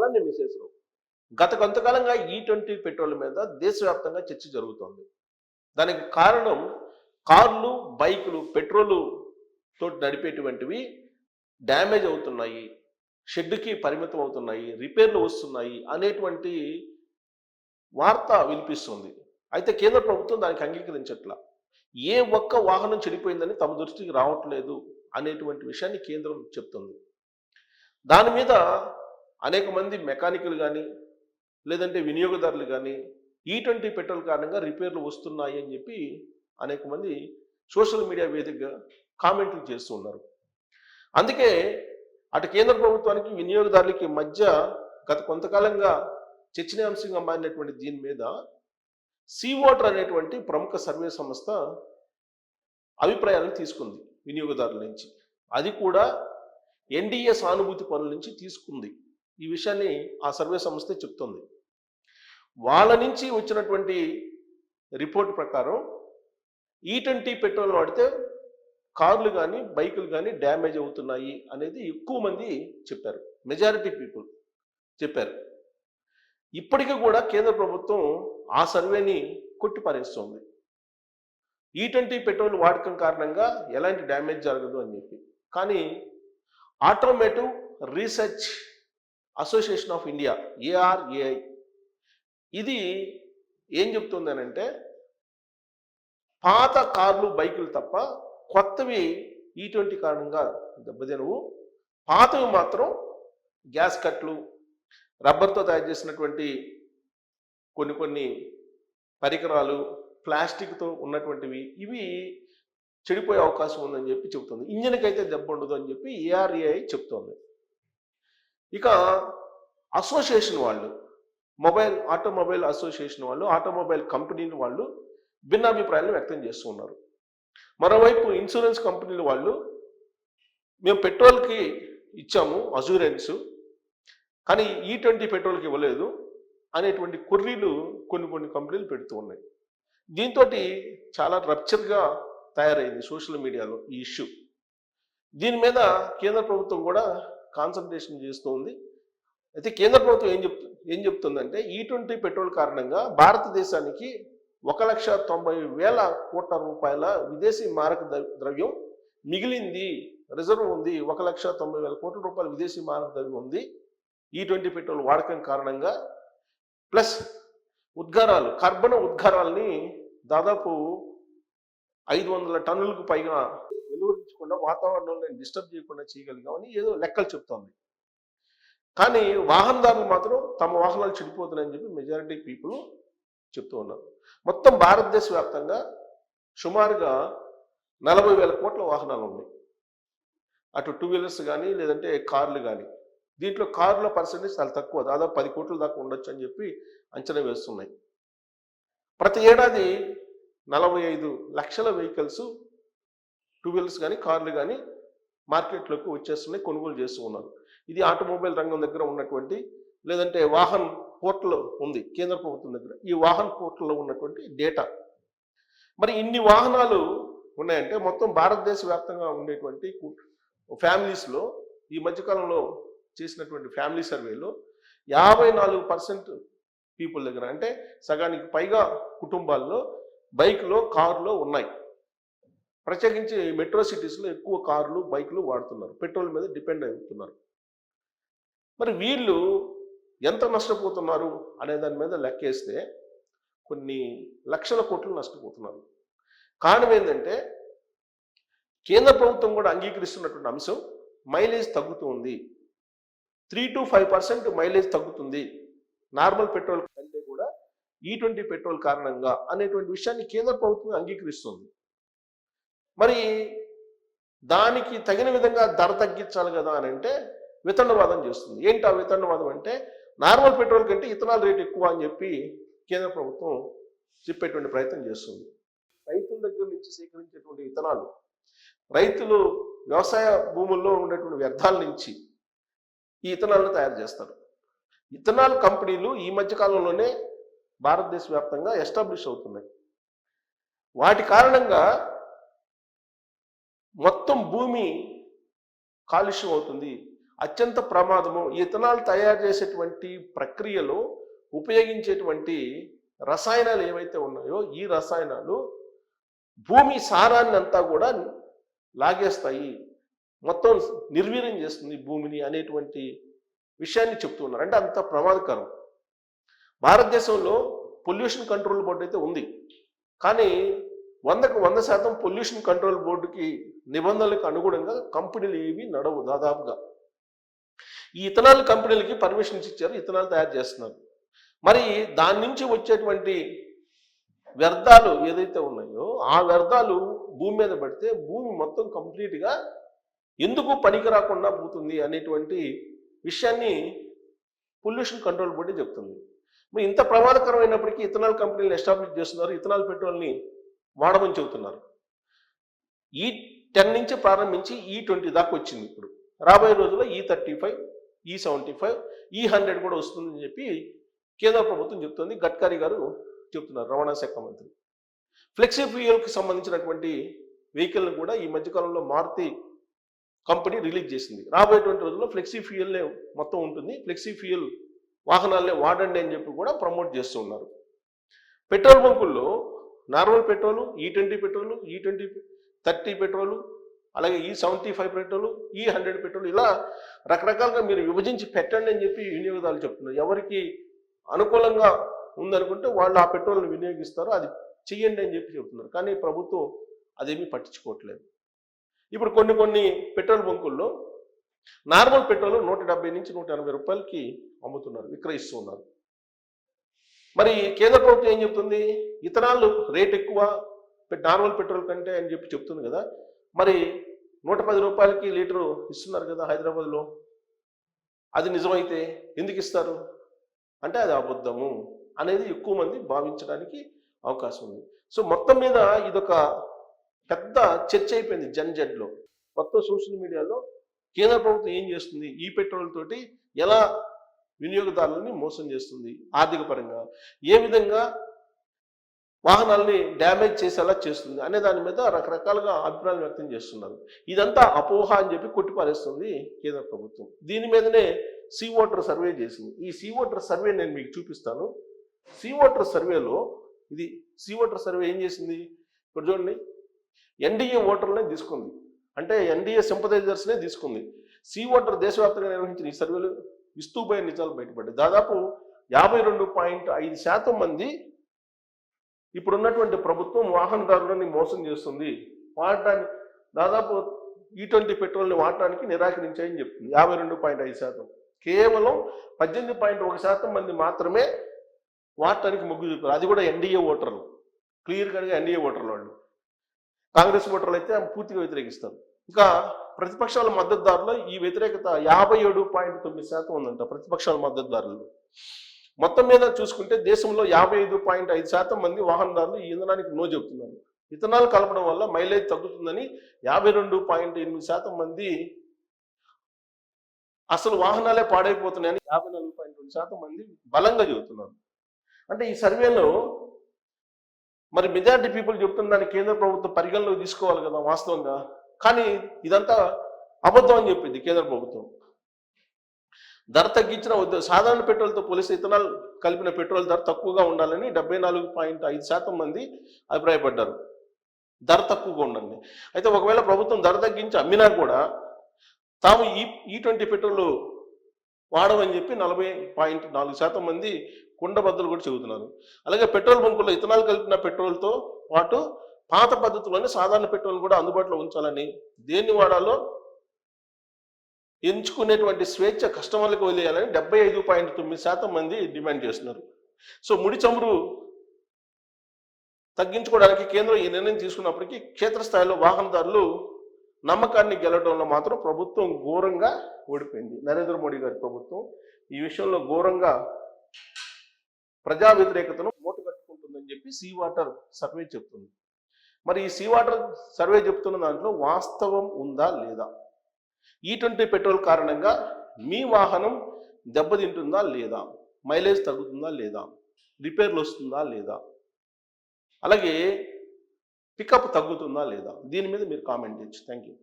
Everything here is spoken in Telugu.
సామాన్య మెసేజ్లు. గత కొంతకాలంగా E20 పెట్రోల్ మీద దేశవ్యాప్తంగా చర్చ జరుగుతోంది. దానికి కారణం కార్లు, బైకులు పెట్రోలు తోటి నడిపేటువంటివి డ్యామేజ్ అవుతున్నాయి, షెడ్డుకి పరిమితం అవుతున్నాయి, రిపేర్లు వస్తున్నాయి అనేటువంటి వార్త వినిపిస్తుంది. అయితే కేంద్ర ప్రభుత్వం దానికి అంగీకరించట్లా. ఏ ఒక్క వాహనం చెడిపోయిందని తమ దృష్టికి రావట్లేదు అనేటువంటి విషయాన్ని కేంద్రం చెప్తుంది. దాని మీద అనేక మంది మెకానికల్ కానీ లేదంటే వినియోగదారులు కానీ E20 పెట్రోల్ కారణంగా రిపేర్లు వస్తున్నాయి అని చెప్పి అనేక మంది సోషల్ మీడియా వేదికగా కామెంట్లు చేస్తూ ఉన్నారు. అందుకే అటు కేంద్ర ప్రభుత్వానికి వినియోగదారులకి మధ్య గత కొంతకాలంగా చర్చనీయాంశంగా మారినటువంటి దీని మీద సీవోటర్ అనేటువంటి ప్రముఖ సర్వే సంస్థ అభిప్రాయాలను తీసుకుంది వినియోగదారుల నుంచి. అది కూడా ఎన్డీఏ సానుభూతి పనుల నుంచి తీసుకుంది. ఈ విషయాన్ని ఆ సర్వే సంస్థే చెప్తుంది. వాళ్ళ నుంచి వచ్చినటువంటి రిపోర్ట్ ప్రకారం E20 పెట్రోల్ వాడితే కార్లు కానీ బైకులు కానీ డ్యామేజ్ అవుతున్నాయి అనేది ఎక్కువ మంది చెప్పారు. మెజారిటీ పీపుల్ చెప్పారు. ఇప్పటికీ కూడా కేంద్ర ప్రభుత్వం ఆ సర్వేని కొట్టిపారేస్తోంది. E20 పెట్రోల్ వాడకం కారణంగా ఎలాంటి డ్యామేజ్ జరగదు అని చెప్పి. కానీ automotive research association of India ARAI ఇది ఏం చెప్తుంది అంటే పాత కార్లు బైకులు తప్ప కొత్తవి E20 కారణంగా దెబ్బతినవు, పాతవి మాత్రం గ్యాస్ కట్లు, రబ్బర్తో తయారు చేసినటువంటి కొన్ని పరికరాలు, ప్లాస్టిక్తో ఉన్నటువంటివి ఇవి చెడిపోయే అవకాశం ఉందని చెప్పి చెబుతుంది. ఇంజిన్కి అయితే దెబ్బ ఉండదు అని చెప్పి ARAI చెప్తోంది. ఇక అసోసియేషన్ వాళ్ళు, ఆటోమొబైల్ అసోసియేషన్ వాళ్ళు, ఆటోమొబైల్ కంపెనీలు వాళ్ళు భిన్నాభిప్రాయాలను వ్యక్తం చేస్తూ ఉన్నారు. మరోవైపు ఇన్సూరెన్స్ కంపెనీలు వాళ్ళు మేము పెట్రోల్కి ఇచ్చాము అజూరెన్స్, కానీ E20 పెట్రోల్కి ఇవ్వలేదు అనేటువంటి కొర్రీలు కొన్ని కంపెనీలు పెడుతూ ఉన్నాయి. దీంతో చాలా రప్చర్గా తయారైంది సోషల్ మీడియాలో ఈ ఇష్యూ. దీని మీద కేంద్ర ప్రభుత్వం కూడా కాన్సన్ట్రేషన్ చేస్తూ ఉంది. అయితే కేంద్ర ప్రభుత్వం ఏం చెప్తుందంటే E20 పెట్రోల్ కారణంగా భారతదేశానికి 1,90,000 కోట్ల రూపాయల విదేశీ మారక ద్రవ్యం మిగిలింది, రిజర్వ్ ఉంది. 1,90,000 కోట్ల రూపాయల విదేశీ మారక ద్రవ్యం ఉంది E20 పెట్రోల్ వాడకం కారణంగా. ప్లస్ ఉద్గారాలు, కర్బన ఉద్గారాలని దాదాపు 500 టన్నులకు పైగా వెలువరించకుండా వాతావరణంలో డిస్టర్బ్ చేయకుండా చేయగలిగామని ఏదో లెక్కలు చెప్తోంది. కానీ వాహనదారులు మాత్రం తమ వాహనాలు చెడిపోతున్నాయని చెప్పి మెజారిటీ పీపుల్ చెప్తూ ఉన్నారు. మొత్తం భారతదేశ వ్యాప్తంగా సుమారుగా 40,000 కోట్ల వాహనాలు ఉన్నాయి. అటు 2 వీలర్స్ కానీ లేదంటే కార్లు కానీ. దీంట్లో కార్ల పర్సెంటేజ్ చాలా తక్కువ, దాదాపు 10 కోట్ల దాకా ఉండొచ్చు అని చెప్పి అంచనా వేస్తున్నాయి. ప్రతి ఏడాది 45 లక్షల వెహికల్స్ 2 వీలర్స్ కానీ కార్లు కానీ మార్కెట్లోకి వచ్చేస్తున్నాయి, కొనుగోలు చేస్తూ ఉన్నారు. ఇది ఆటోమొబైల్ రంగం దగ్గర ఉన్నటువంటి లేదంటే వాహన్ పోర్టల్ ఉంది కేంద్ర ప్రభుత్వం దగ్గర. ఈ వాహన్ పోర్టల్లో ఉన్నటువంటి డేటా. మరి ఇన్ని వాహనాలు ఉన్నాయంటే మొత్తం భారతదేశ వ్యాప్తంగా ఉండేటువంటి ఫ్యామిలీస్లో ఈ మధ్యకాలంలో చేసినటువంటి ఫ్యామిలీ సర్వేలో 54% పీపుల్ దగ్గర, అంటే సగానికి పైగా కుటుంబాల్లో బైక్లో కారులో ఉన్నాయి. ప్రత్యేకించి మెట్రో సిటీస్లో ఎక్కువ కార్లు బైకులు వాడుతున్నారు, పెట్రోల్ మీద డిపెండ్ అవుతున్నారు. మరి వీళ్ళు ఎంత నష్టపోతున్నారు అనే దాని మీద లెక్కేస్తే కొన్ని లక్షల కోట్లు నష్టపోతున్నారు. కారణం ఏంటంటే కేంద్ర ప్రభుత్వం కూడా అంగీకరిస్తున్నటువంటి అంశం మైలేజ్ తగ్గుతుంది, 3 to 5% మైలేజ్ తగ్గుతుంది నార్మల్ పెట్రోల్ కంటే కూడా E20 పెట్రోల్ కారణంగా అనేటువంటి విషయాన్ని కేంద్ర ప్రభుత్వం అంగీకరిస్తుంది. మరి దానికి తగిన విధంగా ధర తగ్గించాలి కదా అని అంటే వితండవాదం చేస్తుంది. ఏంటి ఆ వితండవాదం అంటే నార్మల్ పెట్రోల్ కంటే ఇథనాల్ రేట్ ఎక్కువ అని చెప్పి కేంద్ర ప్రభుత్వం చెప్పేటువంటి ప్రయత్నం చేస్తుంది. రైతుల దగ్గర నుంచి సేకరించేటువంటి ఇథనాలు, రైతులు వ్యవసాయ భూముల్లో ఉండేటువంటి వ్యర్థాల నుంచి ఈ ఇథనాల్ను తయారు చేస్తారు. ఇథనాల్ కంపెనీలు ఈ మధ్య కాలంలోనే భారతదేశ వ్యాప్తంగా ఎస్టాబ్లిష్ అవుతున్నాయి. వాటి కారణంగా మొత్తం భూమి కాలుష్యం అవుతుంది, అత్యంత ప్రమాదము. ఇథనాల్ తయారు చేసేటువంటి ప్రక్రియలో ఉపయోగించేటువంటి రసాయనాలు ఏవైతే ఉన్నాయో ఈ రసాయనాలు భూమి సారాన్ని అంతా కూడా లాగేస్తాయి, మొత్తం నిర్వీర్యం చేస్తుంది భూమిని అనేటువంటి విషయాన్ని చెప్తున్నారు. అంటే అంత ప్రమాదకరం. భారతదేశంలో పొల్యూషన్ కంట్రోల్ బోర్డు అయితే ఉంది, కానీ 100% పొల్యూషన్ కంట్రోల్ బోర్డుకి నిబంధనలకు అనుగుణంగా కంపెనీలు ఏవి నడవు దాదాపుగా. ఈ ఇథనాల్ కంపెనీలకి పర్మిషన్స్ ఇచ్చారు, ఇథనాల్ తయారు చేస్తున్నారు. మరి దాని నుంచి వచ్చేటువంటి వ్యర్థాలు ఏదైతే ఉన్నాయో ఆ వ్యర్థాలు భూమి మీద పడితే భూమి మొత్తం కంప్లీట్గా ఎందుకు పనికి రాకుండా పోతుంది అనేటువంటి విషయాన్ని పొల్యూషన్ కంట్రోల్ బోర్డు చెప్తుంది. మరి ఇంత ప్రమాదకరమైనప్పటికీ ఇథనాల్ కంపెనీలు ఎస్టాబ్లిష్ చేస్తున్నారు, ఇథనాల్ పెట్రోల్ని వాడమని చెబుతున్నారు. E10 నుంచి ప్రారంభించి E20 దాకా వచ్చింది. ఇప్పుడు రాబోయే రోజుల్లో E35, E75, E100 కూడా వస్తుందని చెప్పి కేంద్ర ప్రభుత్వం చెప్తుంది. గడ్కరీ గారు చెప్తున్నారు, రవాణా శాఖ మంత్రి. ఫ్లెక్సీ ఫ్యూయల్కి సంబంధించినటువంటి వెహికల్ని కూడా ఈ మధ్యకాలంలో మారుతి కంపెనీ రిలీజ్ చేసింది. రాబోయేటువంటి రోజుల్లో ఫ్లెక్సీ ఫ్యూయల్లే మొత్తం ఉంటుంది, ఫ్లెక్సీ ఫ్యూయల్ వాహనాలనే వాడండి అని చెప్పి కూడా ప్రమోట్ చేస్తూ ఉన్నారు. పెట్రోల్ బంకుల్లో normal petrol, E20 petrol, E30 petrol, అలాగే E75 పెట్రోలు, E100 పెట్రోలు, ఇలా రకరకాలుగా మీరు విభజించి పెట్టండి అని చెప్పి వినియోగదారులు చెప్తున్నారు. ఎవరికి అనుకూలంగా ఉందనుకుంటే వాళ్ళు ఆ పెట్రోల్ని వినియోగిస్తారు, అది చెయ్యండి అని చెప్పి చెప్తున్నారు. కానీ ప్రభుత్వం అదేమీ పట్టించుకోవట్లేదు. ఇప్పుడు కొన్ని పెట్రోల్ బంకుల్లో నార్మల్ పెట్రోల్ 170 నుంచి 180 రూపాయలకి అమ్ముతున్నారు, విక్రయిస్తూ ఉన్నారు. మరి కేంద్ర ప్రభుత్వం ఏం చెప్తుంది? ఇథనాల్ రేట్ ఎక్కువ నార్మల్ పెట్రోల్ కంటే అని చెప్పి చెప్తుంది కదా. మరి 110 రూపాయలకి లీటరు ఇస్తున్నారు కదా హైదరాబాద్లో. అది నిజమైతే ఎందుకు ఇస్తారు అంటే అది అబద్ధము అనేది ఎక్కువ మంది భావించడానికి అవకాశం ఉంది. సో మొత్తం మీద ఇదొక పెద్ద చర్చ అయిపోయింది జన్జడ్లో. మొత్తం సోషల్ మీడియాలో కేంద్ర ప్రభుత్వం ఏం చేస్తుంది, ఈ పెట్రోల్ తోటి ఎలా వినియోగదారులని మోసం చేస్తుంది, ఆర్థిక పరంగా ఏ విధంగా వాహనాలని డ్యామేజ్ చేసేలా చేస్తుంది అనే దాని మీద రకరకాలుగా అభిప్రాయాలు వ్యక్తం చేస్తున్నారు. ఇదంతా అపోహ అని చెప్పి కొట్టిపారేస్తుంది కేంద్ర ప్రభుత్వం. దీని మీదనే సీ వాటర్ సర్వే చేసింది. ఈ సీ వాటర్ సర్వే నేను మీకు చూపిస్తాను. సీ వాటర్ సర్వేలో ఇది సీ వాటర్ సర్వే ఏం చేసింది ఇప్పుడు చూడండి. ఎన్డీఏ ఓటర్లనే తీసుకుంది, అంటే ఎన్డీఏ సింపథైజర్స్నే తీసుకుంది. సీ వాటర్ దేశవ్యాప్తంగా నిర్వహించిన ఈ సర్వేలు ఇస్తూ పోయే నిజాలు బయటపడ్డాయి. దాదాపు 52.5% మంది ఇప్పుడున్నటువంటి ప్రభుత్వం వాహనదారులని మోసం చేస్తుంది, వాడటానికి దాదాపు E20 పెట్రోల్ని వాడటానికి నిరాకరించాయని చెప్తుంది. 52.5%. కేవలం 18.1% మంది మాత్రమే వాడటానికి మొగ్గు చూపారు. అది కూడా ఎన్డీఏ ఓటర్లు, క్లియర్ కట్గా ఎన్డీఏ ఓటర్లు. వాళ్ళు కాంగ్రెస్ ఓటర్లు అయితే పూర్తిగా వ్యతిరేకిస్తారు. ఇంకా ప్రతిపక్షాల మద్దతుదారులు ఈ వ్యతిరేకత 57.9% ఉందంట ప్రతిపక్షాల మద్దతుదారులు. మొత్తం మీద చూసుకుంటే దేశంలో 55.5% మంది వాహనదారులు ఈ ఇంధనానికి నో చెబుతున్నారు. ఇథనాల్ కలపడం వల్ల మైలేజ్ తగ్గుతుందని 52.8% మంది, అసలు వాహనాలే పాడైపోతున్నాయని 54.2% మంది బలంగా చెబుతున్నారు. అంటే ఈ సర్వేలో మరి మెజారిటీ పీపుల్ చెప్తున్న దాన్ని కేంద్ర ప్రభుత్వం పరిగణలోకి తీసుకోవాలి కదా వాస్తవంగా. కానీ ఇదంతా అబద్ధం అని చెప్పింది కేంద్ర ప్రభుత్వం. ధర తగ్గించిన సాధారణ పెట్రోల్తో పోలిస్తే ఇథనాల్ కలిపిన పెట్రోల్ ధర తక్కువగా ఉండాలని 74.5% మంది అభిప్రాయపడ్డారు. ధర తక్కువగా ఉండండి. అయితే ఒకవేళ ప్రభుత్వం ధర తగ్గించి అమ్మినా కూడా తాము E20 పెట్రోల్ వాడమని చెప్పి 40.4% మంది కుండబద్దలు కూడా చెబుతున్నారు. అలాగే పెట్రోల్ బంకుల్లో ఇథనాల్ కలిపిన పెట్రోల్తో పాటు పాత పద్ధతిలోనే సాధారణ పెట్రోల్ కూడా అందుబాటులో ఉంచాలని, దేన్ని వాడాలో ఎంచుకునేటువంటి స్వేచ్ఛ కస్టమర్లకు వదిలేయాలని 75.9% మంది డిమాండ్ చేస్తున్నారు. సో ముడి చమురు తగ్గించుకోవడానికి కేంద్రం ఈ నిర్ణయం తీసుకున్నప్పటికీ క్షేత్రస్థాయిలో వాహనదారులు నమ్మకాన్ని గెలవడంలో మాత్రం ప్రభుత్వం ఘోరంగా ఓడిపోయింది. నరేంద్ర మోడీ గారి ప్రభుత్వం ఈ విషయంలో ఘోరంగా ప్రజా వ్యతిరేకతను మూట కట్టుకుంటుందని చెప్పి సీ వాటర్ సర్వే చెప్తుంది. మరి ఈ సీ వాటర్ సర్వే చెప్తున్న దాంట్లో వాస్తవం ఉందా లేదా? E20 పెట్రోల్ కారణంగా మీ వాహనం దెబ్బతింటుందా లేదా, మైలేజ్ తగ్గుతుందా లేదా, రిపేర్లు వస్తుందా లేదా, అలాగే పికప్ తగ్గుతుందా లేదా, దీని మీద మీరు కామెంట్ చేయొచ్చు. Thank you.